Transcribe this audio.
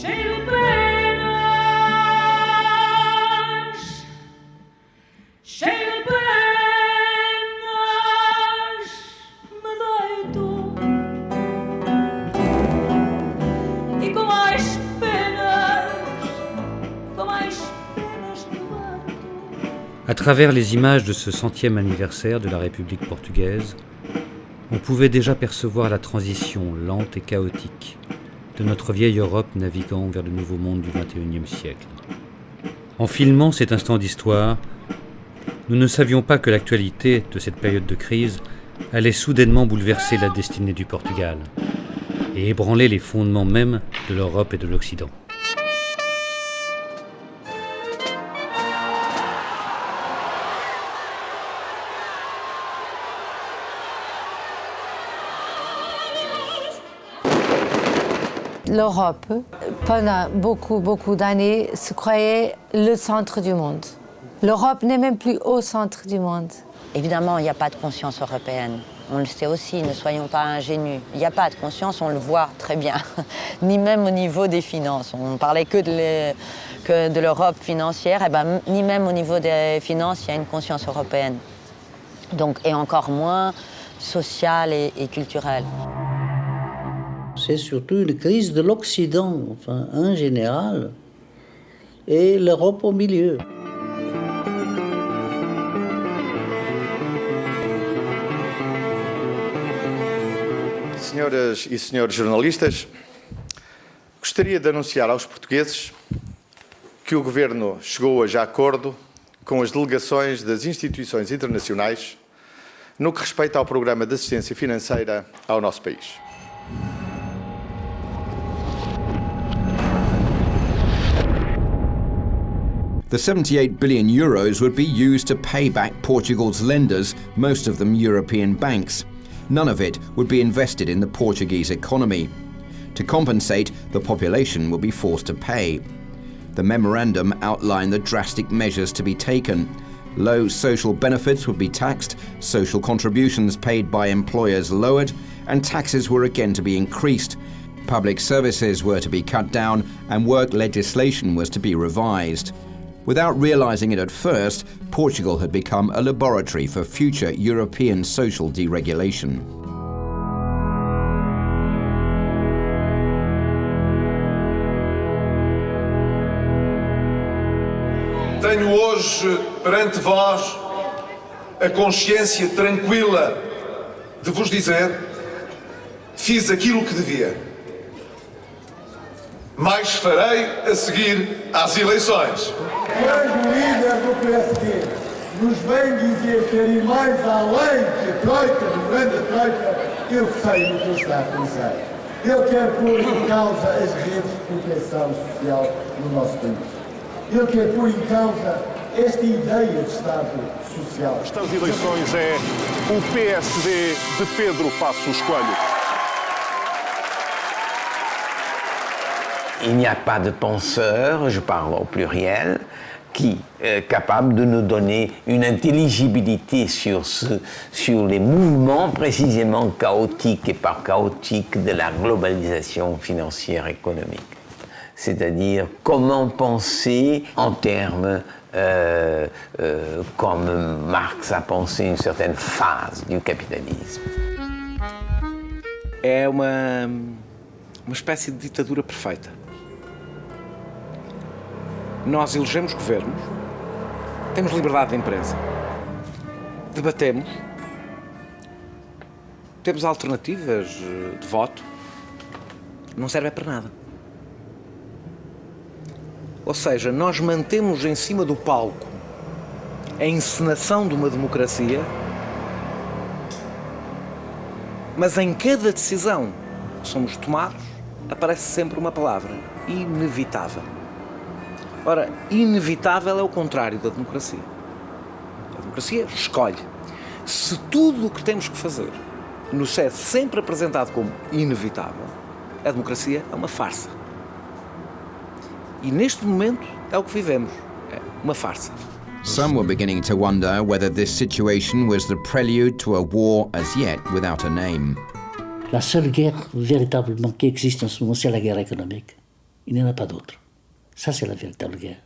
cheio de penas, cheio de penas, me deito e com mais penas me levanto. À travers les images de ce 100e anniversaire de la République portugaise, on pouvait déjà percevoir la transition lente et chaotique de notre vieille Europe naviguant vers le nouveau monde du XXIe siècle. En filmant cet instant d'histoire, nous ne savions pas que l'actualité de cette période de crise allait soudainement bouleverser la destinée du Portugal et ébranler les fondements même de l'Europe et de l'Occident. L'Europe, pendant beaucoup d'années, se croyait le centre du monde. L'Europe n'est même plus au centre du monde. Évidemment, il n'y a pas de conscience européenne. On le sait aussi, ne soyons pas ingénus. Il n'y a pas de conscience, on le voit très bien, ni même au niveau des finances. On ne parlait que de l'Europe financière, ni même au niveau des finances, il y a une conscience européenne. Donc, et encore moins sociale et culturelle. C'est surtout une crise de l'Occident, enfin, en général, et l'Europe au milieu. Senhoras e senhores jornalistas, gostaria de anunciar aos portugueses que o Governo chegou hoje a acordo com as delegações das instituições internacionais no que respeita ao programa de assistência financeira ao nosso país. The 78 billion euros would be used to pay back Portugal's lenders, most of them European banks. None of it would be invested in the Portuguese economy. To compensate, the population will be forced to pay. The memorandum outlined the drastic measures to be taken. Low social benefits would be taxed, social contributions paid by employers lowered, and taxes were again to be increased. Public services were to be cut down, and work legislation was to be revised. Without realising it at first, Portugal had become a laboratory for future European social deregulation. Tenho hoje perante vós a consciência tranquila de vos dizer: fiz aquilo que devia. Mais farei a seguir às eleições. Quando o líder do PSD nos vem dizer que ir mais além que a Troika, do grande Troika, eu sei o que ele está a pensar. Ele quer pôr em causa as redes de proteção social no nosso país. Ele quer pôr em causa esta ideia de Estado social. Estas eleições é o PSD de Pedro Passos Coelho. Il n'y a pas de penseur, je parle au pluriel, qui est capable de nous donner une intelligibilité sur les mouvements précisément chaotiques et pas chaotiques de la globalisation financière économique. C'est-à-dire comment penser en termes comme Marx a pensé une certaine phase du capitalisme. É uma espécie de ditadura perfeita. Nós elegemos governos, temos liberdade de imprensa, debatemos, temos alternativas de voto, não serve para nada. Ou seja, nós mantemos em cima do palco a encenação de uma democracia, mas em cada decisão que somos tomados aparece sempre uma palavra: inevitável. Ora, inevitável é o contrário da democracia. A democracia escolhe. Se tudo o que temos que fazer nos é sempre apresentado como inevitável, a democracia é uma farsa. E neste momento é o que vivemos. É uma farsa. Some were beginning to wonder whether this situation was the prelude to a war as yet without a name. La seule guerre véritablement qui existe en ce moment, c'est la guerre économique. Il n'y en a pas d'autre. Ça, c'est la véritable guerre.